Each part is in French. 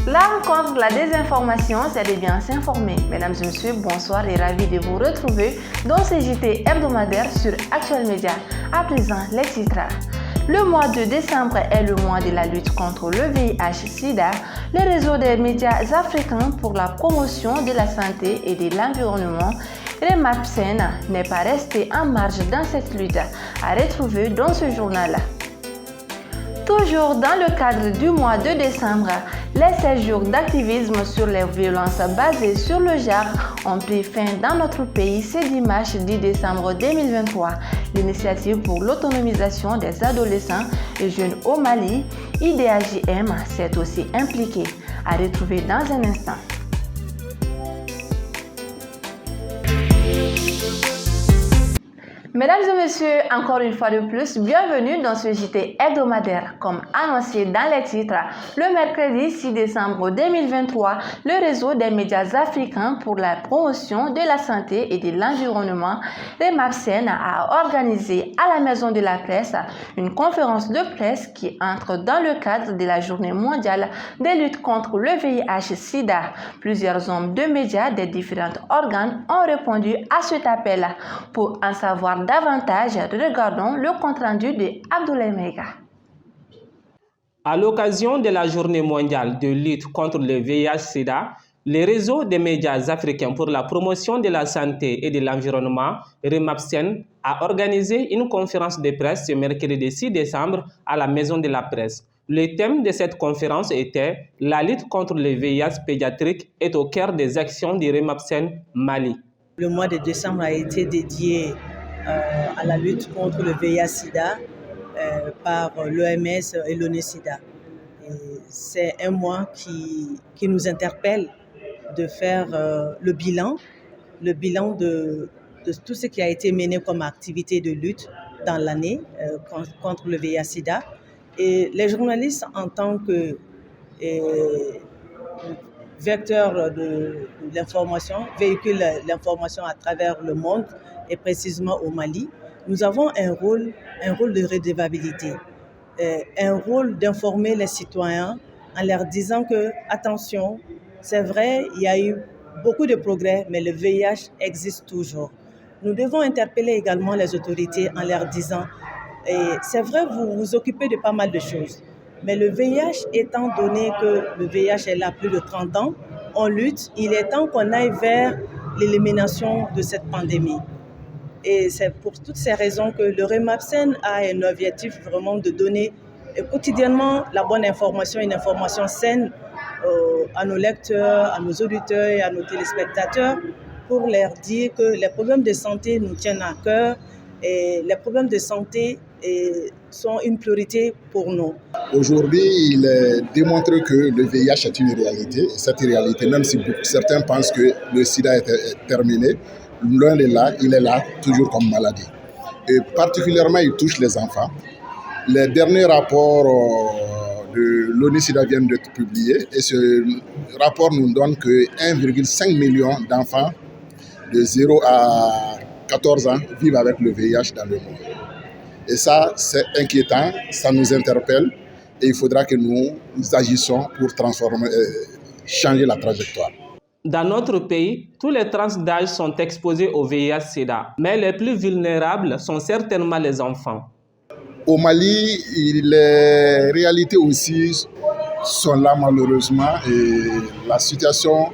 La rencontre de la désinformation, c'est de bien s'informer. Mesdames et messieurs, bonsoir et ravi de vous retrouver dans ce JT hebdomadaire sur Actuel Média. À présent, les titres. Le mois de décembre est le mois de la lutte contre le VIH-Sida. Le réseau des médias africains pour la promotion de la santé et de l'environnement, le MAPSEN, n'est pas resté en marge dans cette lutte. À retrouver dans ce journal. Toujours dans le cadre du mois de décembre, les 16 jours d'activisme sur les violences basées sur le genre ont pris fin dans notre pays ce dimanche 10 décembre 2023. L'initiative pour l'autonomisation des adolescents et jeunes au Mali, IDAJM, s'est aussi impliquée. À retrouver dans un instant. Mesdames et messieurs, encore une fois de plus, bienvenue dans ce JT hebdomadaire. Comme annoncé dans les titres, le mercredi 6 décembre 2023, le réseau des médias africains pour la promotion de la santé et de l'environnement, le MAPSEN, a organisé à la Maison de la Presse une conférence de presse qui entre dans le cadre de la Journée mondiale de lutte contre le VIH-Sida. Plusieurs hommes de médias des différents organes ont répondu à cet appel. Pour en savoir davantage, regardons le compte-rendu de Abdoulaye Mega. À l'occasion de la Journée mondiale de lutte contre le VIH-Sida, le réseau des médias africains pour la promotion de la santé et de l'environnement, REMAPSEN, a organisé une conférence de presse ce mercredi 6 décembre à la Maison de la Presse. Le thème de cette conférence était « La lutte contre le VIH pédiatrique est au cœur des actions de REMAPSEN Mali ». Le mois de décembre a été dédié à la lutte contre le VIH-Sida par l'OMS et l'ONU-Sida. C'est un mois qui nous interpelle de faire le bilan de tout ce qui a été mené comme activité de lutte dans l'année contre le VIH-Sida. Et les journalistes, en tant que vecteurs de l'information, véhiculent l'information à travers le monde et précisément au Mali, nous avons un rôle de redevabilité, un rôle d'informer les citoyens en leur disant que, attention, c'est vrai, il y a eu beaucoup de progrès, mais le VIH existe toujours. Nous devons interpeller également les autorités en leur disant, c'est vrai, vous vous occupez de pas mal de choses, mais le VIH, étant donné que le VIH est là plus de 30 ans, on lutte, il est temps qu'on aille vers l'élimination de cette pandémie. Et c'est pour toutes ces raisons que le REMAPSEN a un objectif vraiment de donner quotidiennement la bonne information, une information saine à nos lecteurs, à nos auditeurs et à nos téléspectateurs pour leur dire que les problèmes de santé nous tiennent à cœur et les problèmes de santé sont une priorité pour nous. Aujourd'hui, il est démontré que le VIH est une réalité. Cette réalité, même si certains pensent que le sida est terminé, loin de là, il est là toujours comme maladie. Et particulièrement, il touche les enfants. Les derniers rapports de l'ONU-Sida viennent d'être publiés et ce rapport nous donne que 1,5 million d'enfants de 0 à 14 ans vivent avec le VIH dans le monde. Et ça, c'est inquiétant, ça nous interpelle et il faudra que nous agissions pour changer la trajectoire. Dans notre pays, tous les tranches d'âge sont exposés au VIH-Sida, mais les plus vulnérables sont certainement les enfants. Au Mali, les réalités aussi sont là malheureusement et la situation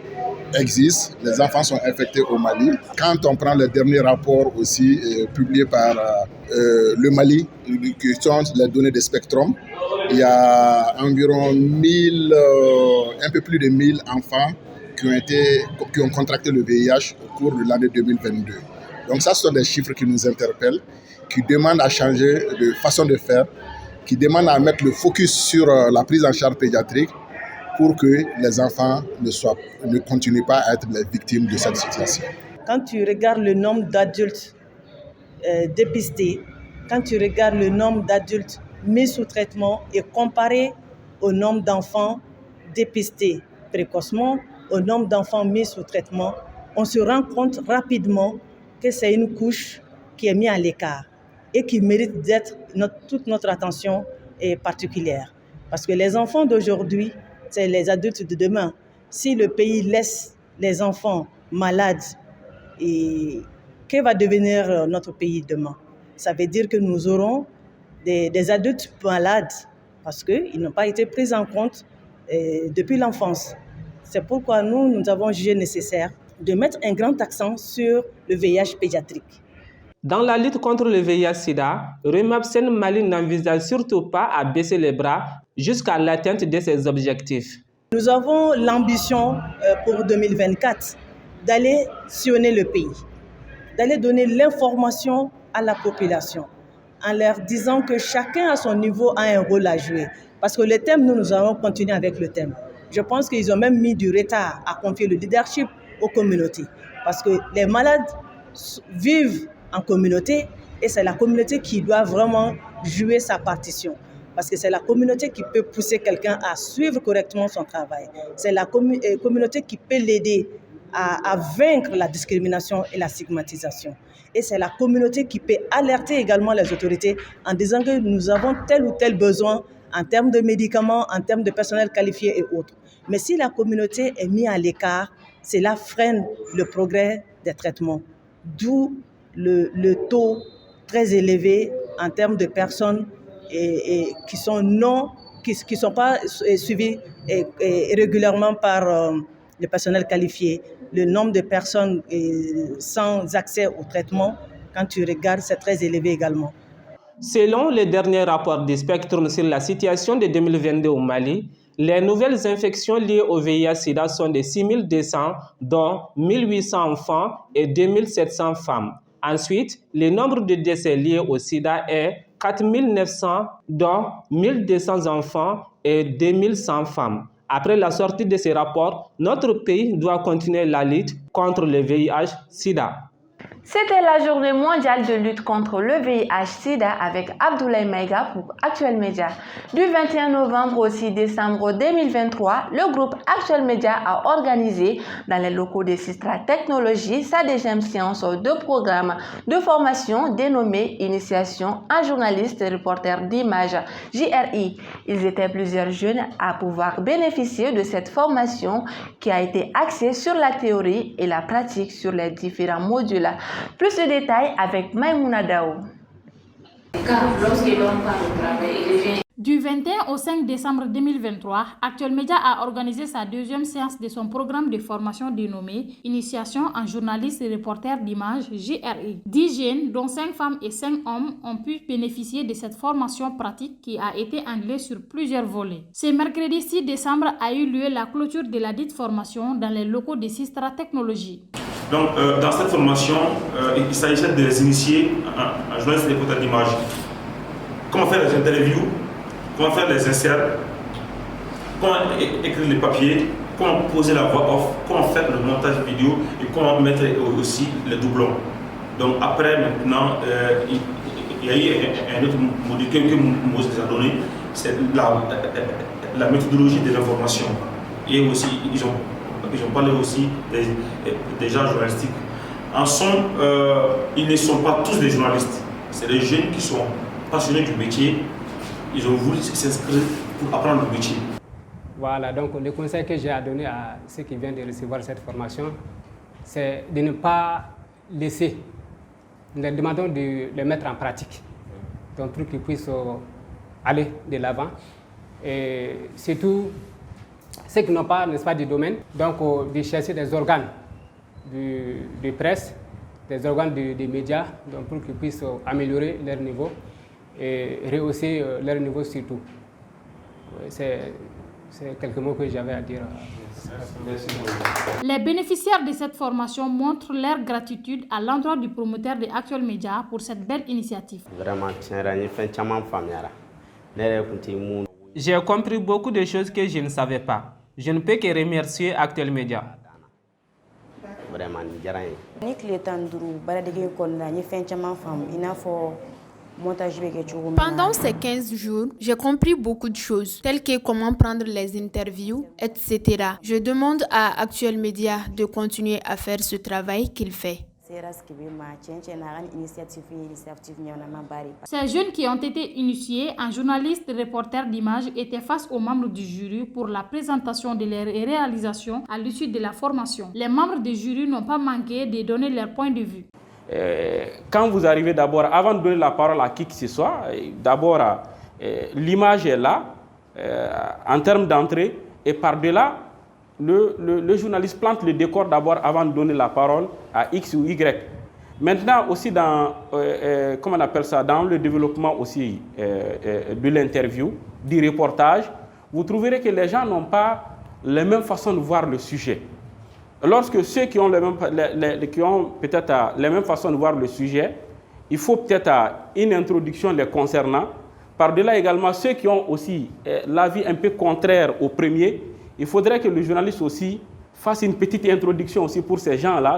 existe. Les enfants sont infectés au Mali. Quand on prend les derniers rapports aussi publiés par le Mali, qui sont les données de Spectrum, il y a environ un peu plus de 1000 enfants qui ont contracté le VIH au cours de l'année 2022. Donc ça, ce sont des chiffres qui nous interpellent, qui demandent à changer de façon de faire, qui demandent à mettre le focus sur la prise en charge pédiatrique pour que les enfants ne continuent pas à être les victimes de cette situation. Quand tu regardes le nombre d'adultes dépistés, quand tu regardes le nombre d'adultes mis sous traitement et comparé au nombre d'enfants dépistés précocement, au nombre d'enfants mis sous traitement, on se rend compte rapidement que c'est une couche qui est mise à l'écart et qui mérite d'être toute notre attention particulière. Parce que les enfants d'aujourd'hui c'est les adultes de demain. Si le pays laisse les enfants malades, et que va devenir notre pays demain? Ça veut dire que nous aurons des adultes malades parce qu'ils n'ont pas été pris en compte depuis l'enfance. C'est pourquoi nous avons jugé nécessaire de mettre un grand accent sur le VIH pédiatrique. Dans la lutte contre le VIH-Sida, Remapsen Mali n'envisage surtout pas à baisser les bras jusqu'à l'atteinte de ses objectifs. Nous avons l'ambition pour 2024 d'aller sillonner le pays, d'aller donner l'information à la population en leur disant que chacun à son niveau a un rôle à jouer. Parce que le thème, nous allons continuer avec le thème. Je pense qu'ils ont même mis du retard à confier le leadership aux communautés. Parce que les malades vivent en communauté et c'est la communauté qui doit vraiment jouer sa partition. Parce que c'est la communauté qui peut pousser quelqu'un à suivre correctement son travail. C'est la communauté qui peut l'aider à vaincre la discrimination et la stigmatisation. Et c'est la communauté qui peut alerter également les autorités en disant que nous avons tel ou tel besoin en termes de médicaments, en termes de personnel qualifié et autres. Mais si la communauté est mise à l'écart, cela freine le progrès des traitements. D'où le taux très élevé en termes de personnes qui sont pas suivies régulièrement par le personnel qualifié. Le nombre de personnes sans accès au traitement, quand tu regardes, c'est très élevé également. Selon le dernier rapport du Spectrum sur la situation de 2022 au Mali, les nouvelles infections liées au VIH-Sida sont de 6200, dont 1800 enfants et 2700 femmes. Ensuite, le nombre de décès liés au sida est 4900, dont 1200 enfants et 2100 femmes. Après la sortie de ces rapports, notre pays doit continuer la lutte contre le VIH-Sida. C'était la journée mondiale de lutte contre le VIH-Sida avec Abdoulaye Maïga pour Actuel Média. Du 21 novembre au 6 décembre 2023, le groupe Actuel Média a organisé dans les locaux de Sistra Technologies sa deuxième séance de programme de formation dénommée Initiation en journaliste et reporter d'images JRI. Ils étaient plusieurs jeunes à pouvoir bénéficier de cette formation qui a été axée sur la théorie et la pratique sur les différents modules. Plus de détails avec Maïmouna Daou. Du 21 au 5 décembre 2023, Actuel Média a organisé sa deuxième séance de son programme de formation dénommé Initiation en journaliste et reporter d'images JRI. 10 jeunes, dont 5 femmes et 5 hommes, ont pu bénéficier de cette formation pratique qui a été anglée sur plusieurs volets. Ce mercredi 6 décembre a eu lieu la clôture de la dite formation dans les locaux de Sistra Technologies. Donc, dans cette formation, il s'agissait de les initier en journaliste et reporter d'images. Comment faire les interviews, comment faire les inserts, comment écrire les papiers, comment poser la voix off, comment faire le montage vidéo et comment mettre aussi les doublons. Donc après, maintenant, il y a eu un autre module que Moses a donné, c'est la méthodologie de l'information. Et aussi, ils ont parlé aussi des gens journalistiques. En somme, ils ne sont pas tous des journalistes. C'est des jeunes qui sont passionnés du métier. Ils ont voulu s'inscrire pour apprendre le métier. Voilà, donc le conseil que j'ai à donner à ceux qui viennent de recevoir cette formation, c'est de ne pas laisser. Nous leur demandons de le mettre en pratique, donc pour qu'ils puissent aller de l'avant. Et surtout, ceux qui n'ont pas, n'est-ce pas, du domaine, donc de chercher des organes de presse, des organes des médias, donc pour qu'ils puissent améliorer leur niveau et rehausser leur niveau surtout. C'est quelques mots que j'avais à dire. Merci. Les bénéficiaires de cette formation montrent leur gratitude à l'endroit du promoteur de Actuel Média pour cette belle initiative. Vraiment, j'ai compris beaucoup de choses que je ne savais pas. Je ne peux que remercier Actuel Média. Vraiment, pendant ces 15 jours, j'ai compris beaucoup de choses, telles que comment prendre les interviews, etc. Je demande à Actuel Média de continuer à faire ce travail qu'il fait. Ces jeunes qui ont été initiés en journalistes reporters d'images étaient face aux membres du jury pour la présentation de leurs réalisations à l'issue de la formation. Les membres du jury n'ont pas manqué de donner leur point de vue. Quand vous arrivez d'abord, avant de donner la parole à qui que ce soit, d'abord l'image est là en termes d'entrée et par-delà, le journaliste plante le décor d'abord avant de donner la parole à X ou Y. Maintenant aussi dans, comment on appelle ça, dans le développement aussi de l'interview, du reportage, vous trouverez que les gens n'ont pas la même façon de voir le sujet. Lorsque ceux qui ont, peut-être les mêmes façons de voir le sujet, il faut peut-être une introduction les concernant. Par-delà également, ceux qui ont aussi l'avis un peu contraire au premier, il faudrait que le journaliste aussi fasse une petite introduction aussi pour ces gens-là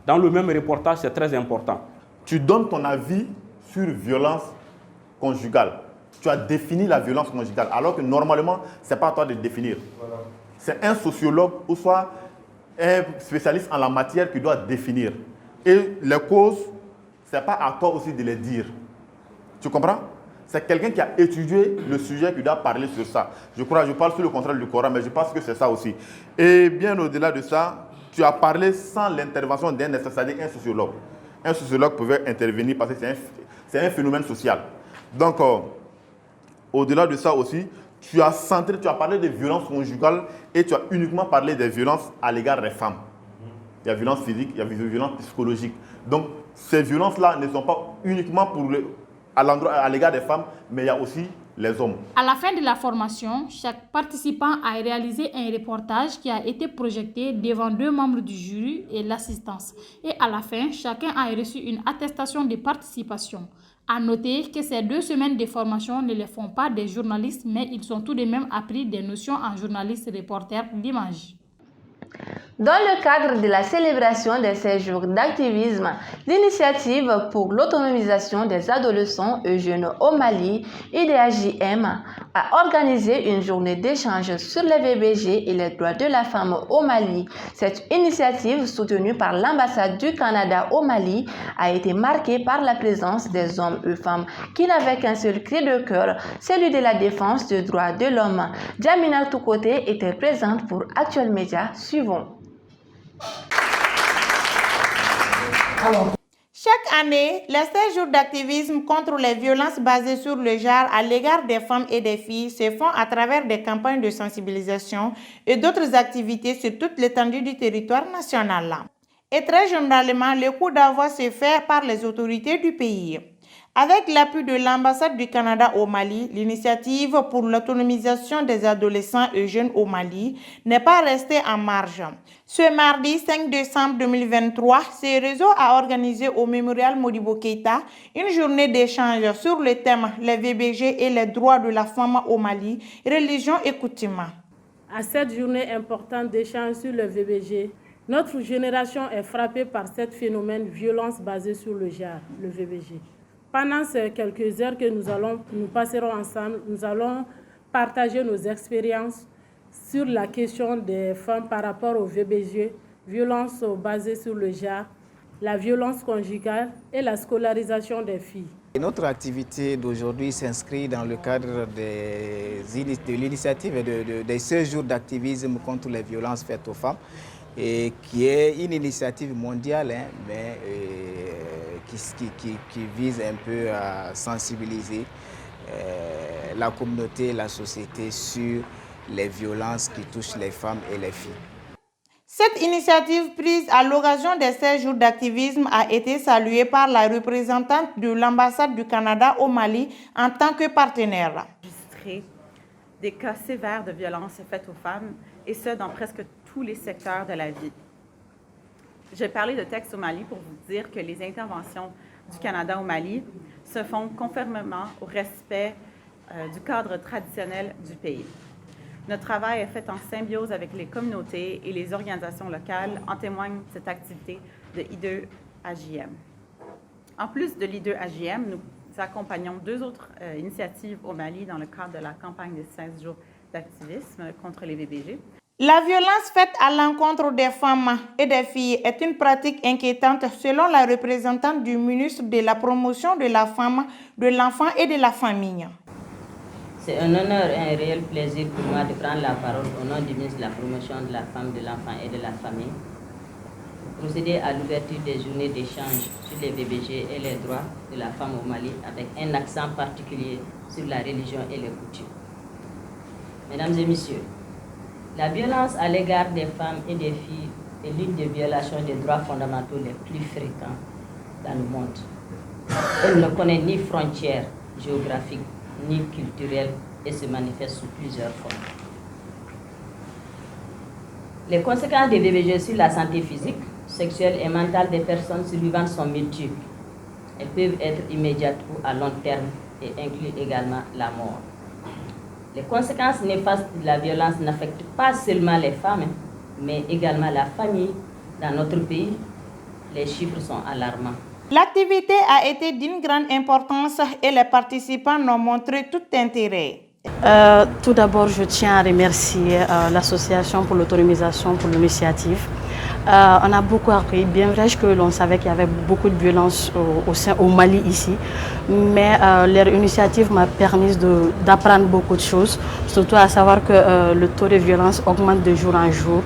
dans le même reportage, c'est très important. Tu donnes ton avis sur violence conjugale. Tu as défini la violence conjugale, alors que normalement, ce n'est pas à toi de définir. Voilà. C'est un sociologue ou soit un spécialiste en la matière qui doit définir. Et les causes, ce n'est pas à toi aussi de les dire. Tu comprends? C'est quelqu'un qui a étudié le sujet qui doit parler sur ça. Je parle sur le contrôle du Coran, mais je pense que c'est ça aussi. Et bien au-delà de ça, tu as parlé sans l'intervention d'un sociologue. Un sociologue pouvait intervenir parce que c'est un phénomène social. Donc, au-delà de ça aussi, tu as parlé des violences conjugales et tu as uniquement parlé des violences à l'égard des femmes. Il y a violence physique, il y a violence psychologique. Donc, ces violences-là ne sont pas uniquement à l'égard des femmes, mais il y a aussi les hommes. À la fin de la formation, chaque participant a réalisé un reportage qui a été projeté devant 2 membres du jury et l'assistance. Et à la fin, chacun a reçu une attestation de participation. À noter que ces 2 semaines de formation ne les font pas des journalistes, mais ils ont tout de même appris des notions en journaliste reporter d'image. Dans le cadre de la célébration des 16 jours d'activisme, l'initiative pour l'autonomisation des adolescents et jeunes au Mali, IDHJM, a organisé une journée d'échange sur les VBG et les droits de la femme au Mali. Cette initiative, soutenue par l'ambassade du Canada au Mali, a été marquée par la présence des hommes et femmes qui n'avaient qu'un seul cri de cœur, celui de la défense des droits de l'homme. Jamina Toukoté était présente pour Actuel Média. Suivons. Chaque année, les 16 jours d'activisme contre les violences basées sur le genre à l'égard des femmes et des filles se font à travers des campagnes de sensibilisation et d'autres activités sur toute l'étendue du territoire national. Et très généralement, le coup d'envoi se fait par les autorités du pays. Avec l'appui de l'ambassade du Canada au Mali, l'initiative pour l'autonomisation des adolescents et jeunes au Mali n'est pas restée en marge. Ce mardi 5 décembre 2023, ce réseau a organisé au mémorial Modibo Keïta une journée d'échange sur le thème « Les VBG et les droits de la femme au Mali, religion et coutume ». À cette journée importante d'échange sur le VBG, notre génération est frappée par ce phénomène violence basée sur le genre, le VBG. Pendant ces quelques heures que nous passerons ensemble, nous allons partager nos expériences sur la question des femmes par rapport au VBG, violence basée sur le genre, la violence conjugale et la scolarisation des filles. Notre activité d'aujourd'hui s'inscrit dans le cadre de l'initiative des 16 jours d'activisme contre les violences faites aux femmes, et qui est une initiative mondiale, mais qui vise un peu à sensibiliser la communauté, la société sur les violences qui touchent les femmes et les filles. Cette initiative prise à l'occasion des 16 jours d'activisme a été saluée par la représentante de l'ambassade du Canada au Mali en tant que partenaire. Des cas sévères de violences faites aux femmes, et ce, dans presque tous les secteurs de la vie. J'ai parlé de texte au Mali pour vous dire que les interventions du Canada au Mali se font conformément au respect du cadre traditionnel du pays. Notre travail est fait en symbiose avec les communautés et les organisations locales, en témoigne cette activité de I2HJM. En plus de l'I2HJM, nous accompagnons 2 autres initiatives au Mali dans le cadre de la campagne des 16 jours d'activisme contre les VBG. La violence faite à l'encontre des femmes et des filles est une pratique inquiétante selon la représentante du ministre de la Promotion de la femme, de l'enfant et de la famille. C'est un honneur et un réel plaisir pour moi de prendre la parole au nom du ministre de la Promotion de la femme, de l'enfant et de la famille pour procéder à l'ouverture des journées d'échange sur les VBG et les droits de la femme au Mali avec un accent particulier sur la religion et les coutumes. Mesdames et messieurs, la violence à l'égard des femmes et des filles est l'une des violations des droits fondamentaux les plus fréquents dans le monde. Elle ne connaît ni frontières géographiques ni culturelles et se manifeste sous plusieurs formes. Les conséquences des VBG sur la santé physique, sexuelle et mentale des personnes survivantes sont multiples. Elles peuvent être immédiates ou à long terme et incluent également la mort. Les conséquences néfastes de la violence n'affectent pas seulement les femmes, mais également la famille. Dans notre pays, les chiffres sont alarmants. L'activité a été d'une grande importance et les participants ont montré tout intérêt. Tout d'abord, je tiens à remercier l'association pour l'autonomisation, pour l'initiative. On a beaucoup appris, bien vrai que l'on savait qu'il y avait beaucoup de violence au Mali ici, mais leur initiative m'a permis d'apprendre beaucoup de choses, surtout à savoir que le taux de violence augmente de jour en jour.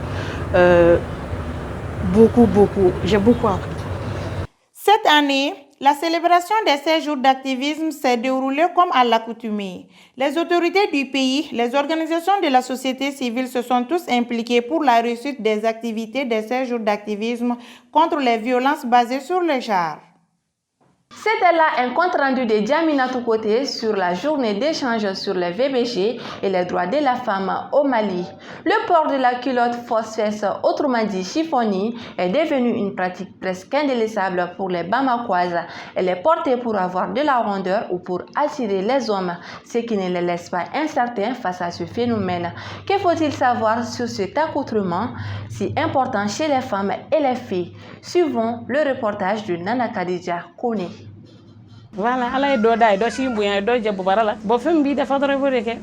J'ai beaucoup appris. Cette année, la célébration des 16 jours d'activisme s'est déroulée comme à l'accoutumée. Les autorités du pays, les organisations de la société civile se sont tous impliquées pour la réussite des activités des 16 jours d'activisme contre les violences basées sur le genre. C'était là un compte rendu de Djaminatou Côté sur la journée d'échange sur les VBG et les droits de la femme au Mali. Le port de la culotte fausse-fesse, autrement dit chiffonnie, est devenu une pratique presque indélaissable pour les Bamakoises. Elle est portée pour avoir de la rondeur ou pour attirer les hommes, ce qui ne les laisse pas incertains face à ce phénomène. Que faut-il savoir sur cet accoutrement si important chez les femmes et les filles? Suivons le reportage de Nana Khadija Kone.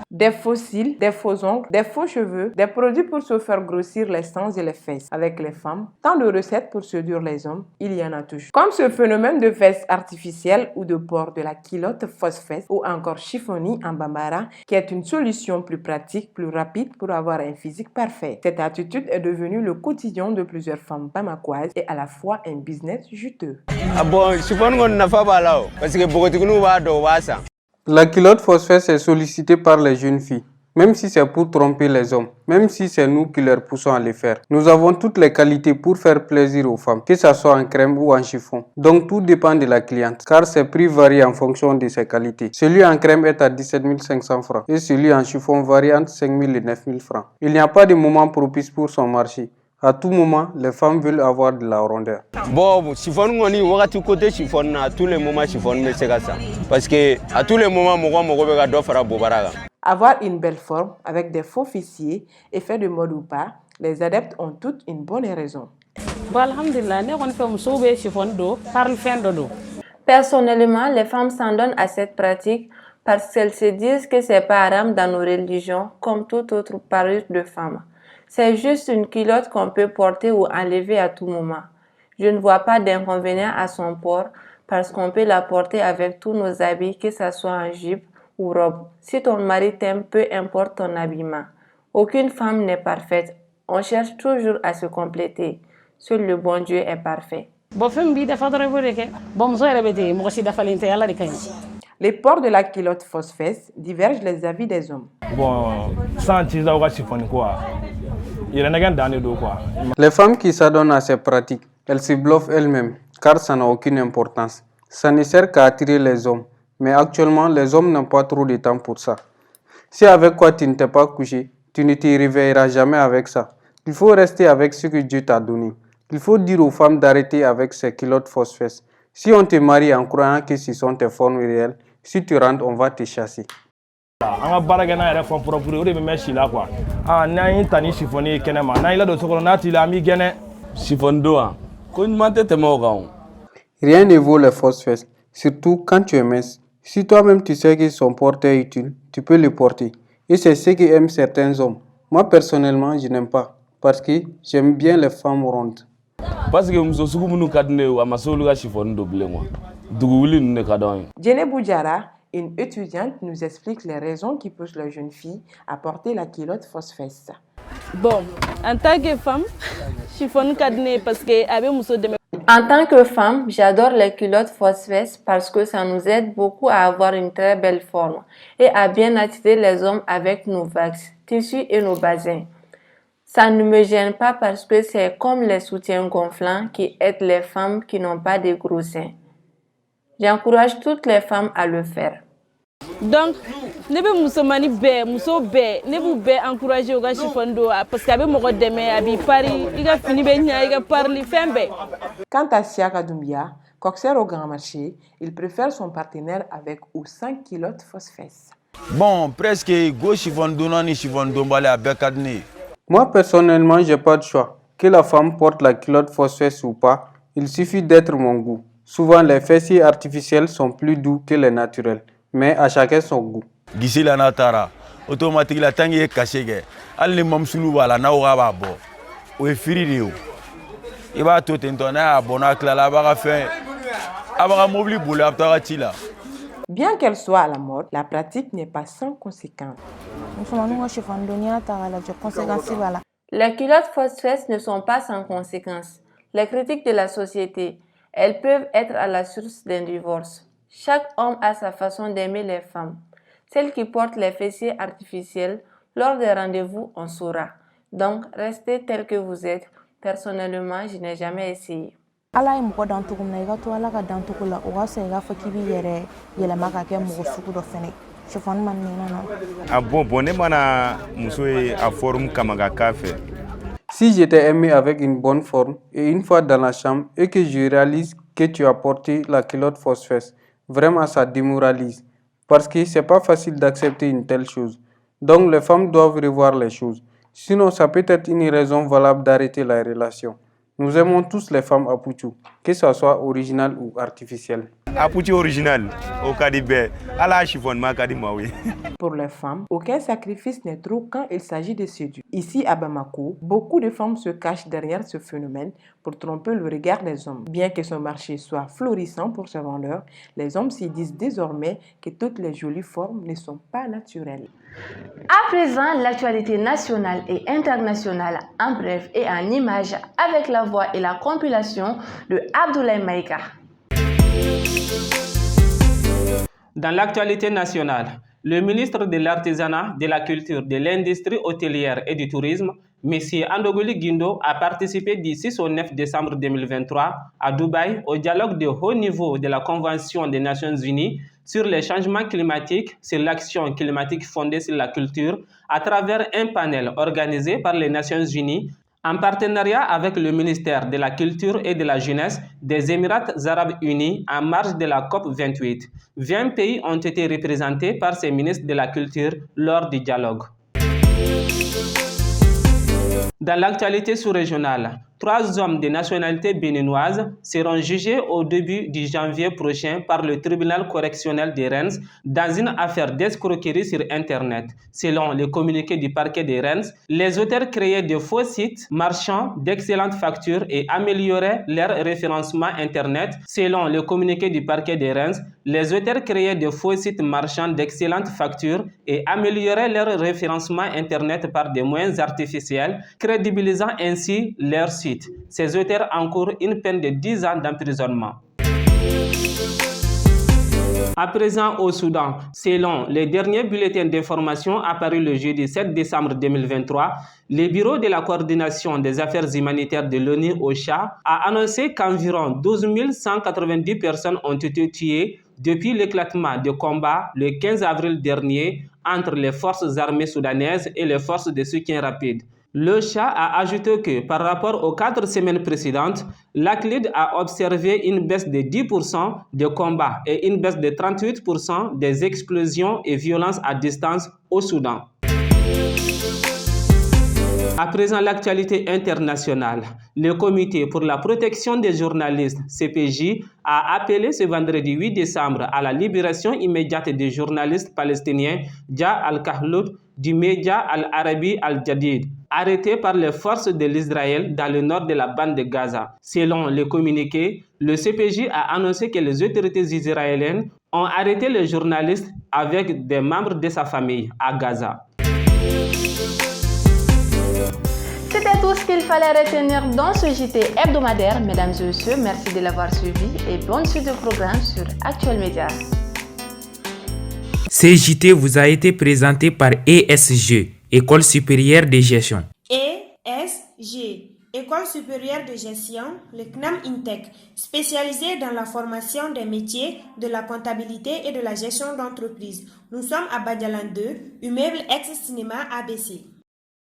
Des faux cils, des faux ongles, des faux cheveux, des produits pour se faire grossir les seins et les fesses. Avec les femmes, tant de recettes pour séduire les hommes, il y en a toujours. Comme ce phénomène de fesses artificielles ou de port de la culotte fausse fesse ou encore chiffonnie en bambara, qui est une solution plus pratique, plus rapide pour avoir un physique parfait. Cette attitude est devenue le quotidien de plusieurs femmes bamakoises et à la fois un business juteux. La culotte fausse-fesse est sollicitée par les jeunes filles, même si c'est pour tromper les hommes, même si c'est nous qui leur poussons à les faire. Nous avons toutes les qualités pour faire plaisir aux femmes, que ce soit en crème ou en chiffon. Donc tout dépend de la cliente, car ses prix varient en fonction de ses qualités. Celui en crème est à 17 500 francs et celui en chiffon varie entre 5 000 et 9 000 francs. Il n'y a pas de moment propice pour son marché. À tout moment, les femmes veulent avoir de la rondeur. Bon, chiffon, on y va tout côté chiffon, à tous les moments chiffon, mais c'est ça. Parce que à tous les moments, avoir une belle forme avec des faux fissiers, effet de mode ou pas, les adeptes ont toutes une bonne raison. Personnellement, les femmes s'en donnent à cette pratique parce qu'elles se disent que c'est pas haram dans nos religions comme toute autre parure de femme. C'est juste une culotte qu'on peut porter ou enlever à tout moment. Je ne vois pas d'inconvénient à son port parce qu'on peut la porter avec tous nos habits, que ce soit en jupe ou robe. Si ton mari t'aime, peu importe ton habillement. Aucune femme n'est parfaite. On cherche toujours à se compléter. Seul le bon Dieu est parfait. Les ports de la culotte fausse-fesse divergent les avis des hommes. Les femmes qui s'adonnent à ces pratiques, elles se bluffent elles-mêmes, car ça n'a aucune importance. Ça ne sert qu'à attirer les hommes. Mais actuellement, les hommes n'ont pas trop de temps pour ça. Si avec quoi tu ne t'es pas couché, tu ne te réveilleras jamais avec ça. Il faut rester avec ce que Dieu t'a donné. Il faut dire aux femmes d'arrêter avec ces culottes fausse-fesse. Si on te marie en croyant que ce sont tes formes réelles, si tu rentres, on va te chasser. Rien ne vaut les fausses fesses, surtout quand tu es mince. Si toi-même tu sais que son port est utile, tu peux le porter. Et c'est ce qu'aiment certains hommes. Moi, personnellement, je n'aime pas parce que j'aime bien les femmes rondes. Parce que muso sugu munu kadne wa masolu ga chiffon do bilengo. Dugu wuli ne kadon. Djenebou Diarra, une étudiante, nous explique les raisons qui poussent les jeunes filles à porter la culotte fausse-fesse. Bon, en tant que femme, chiffon kadne parce que avec muso de. En tant que femme, j'adore les culottes fausse-fesse parce que ça nous aide beaucoup à avoir une très belle forme et à bien attirer les hommes avec nos vax, tissus et nos bassins. Ça ne me gêne pas parce que c'est comme les soutiens gonflants qui aident les femmes qui n'ont pas de gros seins. J'encourage toutes les femmes à le faire. Donc, ne be musomani be muso be ne bu be encourager o ga chifondo parce que abe mogo deme abi pari iga fini be nya iga parli fembe. Quant à Siaka Doumbia, coxeur au grand marché, il préfère son partenaire avec ou sans culotte fausse-fesse. Bon, presque go chifondo non ni chifondo mbale abekadne. Moi, personnellement, j'ai pas de choix. Que la femme porte la culotte fausse-fesse ou pas, il suffit d'être mon goût. Souvent, les fessiers artificiels sont plus doux que les naturels, mais à chacun son goût. Gisi la natara, automatique la tangi e kashege. Al ni mamsulu wala na oga ba bo. O e firi de o. E ba to tentona bona klala ba ga fin. Aba mobili boule aptara tila. Bien qu'elle soit à la mode, la pratique n'est pas sans conséquences. Les culottes fausse-fesse ne sont pas sans conséquences. Les critiques de la société, elles peuvent être à la source d'un divorce. Chaque homme a sa façon d'aimer les femmes. Celles qui portent les fessiers artificiels, lors des rendez-vous, on saura. Donc, restez tel que vous êtes. Personnellement, je n'ai jamais essayé. Ala mɔgɔ dan cogo min na I ka to Ala ka dan cogo la o ka sɔrɔ I k'a fɔ k'i b'i yɛrɛ yɛlɛma ka kɛ mɔgɔ sugu dɔ fɛnɛ chiffon man ne na bon ne mana muso ye a forme kama ka k'a fɛ. Si j'étais aimé avec une bonne forme et une fois dans la chambre et que je réalise que tu as porté la culotte fausse-fesse, vraiment ça démoralise parce que c'est pas facile d'accepter une telle chose. Donc les femmes doivent revoir les choses. Sinon ça peut être une raison valable d'arrêter la relation. Nous aimons tous les femmes à Pouchou, que ce soit original ou artificiel. A Pouchou original, au Kadibé, à la chiffon ma Kadimawi. Pour les femmes, aucun sacrifice n'est trop quand il s'agit de séduire. Ici à Bamako, beaucoup de femmes se cachent derrière ce phénomène pour tromper le regard des hommes. Bien que son marché soit florissant pour ses vendeurs, les hommes s'y disent désormais que toutes les jolies formes ne sont pas naturelles. À présent, l'actualité nationale et internationale en bref et en images avec la voix et la compilation de Abdoulaye Maïka. Dans l'actualité nationale, le ministre de l'Artisanat, de la Culture, de l'Industrie hôtelière et du Tourisme, M. Andogoli Guindo, a participé du 6 au 9 décembre 2023 à Dubaï au dialogue de haut niveau de la Convention des Nations Unies sur les changements climatiques, sur l'action climatique fondée sur la culture, à travers un panel organisé par les Nations Unies en partenariat avec le ministère de la Culture et de la Jeunesse des Émirats Arabes Unis en marge de la COP 28. 20 pays ont été représentés par ces ministres de la Culture lors du dialogue. Dans l'actualité sous-régionale, 3 hommes de nationalité béninoise seront jugés au début du janvier prochain par le tribunal correctionnel de Rennes dans une affaire d'escroquerie sur Internet. Selon le communiqué du parquet de Rennes, les auteurs créaient de faux sites marchands d'excellentes factures et amélioraient leur référencement Internet. Selon le communiqué du parquet de Rennes, les auteurs créaient de faux sites marchands d'excellentes factures et amélioraient leur référencement Internet par des moyens artificiels, crédibilisant ainsi leur site. Ces auteurs encourent une peine de 10 ans d'emprisonnement. À présent au Soudan, selon les derniers bulletins d'information apparus le jeudi 7 décembre 2023, le Bureau de la coordination des affaires humanitaires de l'ONU OCHA a annoncé qu'environ 12 190 personnes ont été tuées depuis l'éclatement de combat le 15 avril dernier entre les forces armées soudanaises et les forces de soutien rapide. L'OCHA a ajouté que par rapport aux 4 semaines précédentes, l'ACLID a observé une baisse de 10% de combats et une baisse de 38% des explosions et violences à distance au Soudan. À présent, l'actualité internationale. Le Comité pour la protection des journalistes, CPJ, a appelé ce vendredi 8 décembre à la libération immédiate des journalistes palestiniens Jah Al-Kahlout, du média Al-Arabi Al-Jadid, arrêté par les forces de l'Israël dans le nord de la bande de Gaza. Selon le communiqué, le CPJ a annoncé que les autorités israéliennes ont arrêté le journaliste avec des membres de sa famille à Gaza. C'était tout ce qu'il fallait retenir dans ce JT hebdomadaire. Mesdames et messieurs, merci de l'avoir suivi et bonne suite de programme sur Actuel Média. Ce JT vous a été présenté par ESG, École supérieure de gestion. ESG, École supérieure de gestion, le CNAM INTEC, spécialisé dans la formation des métiers de la comptabilité et de la gestion d'entreprise. Nous sommes à Badialan 2, immeuble ex-cinéma ABC.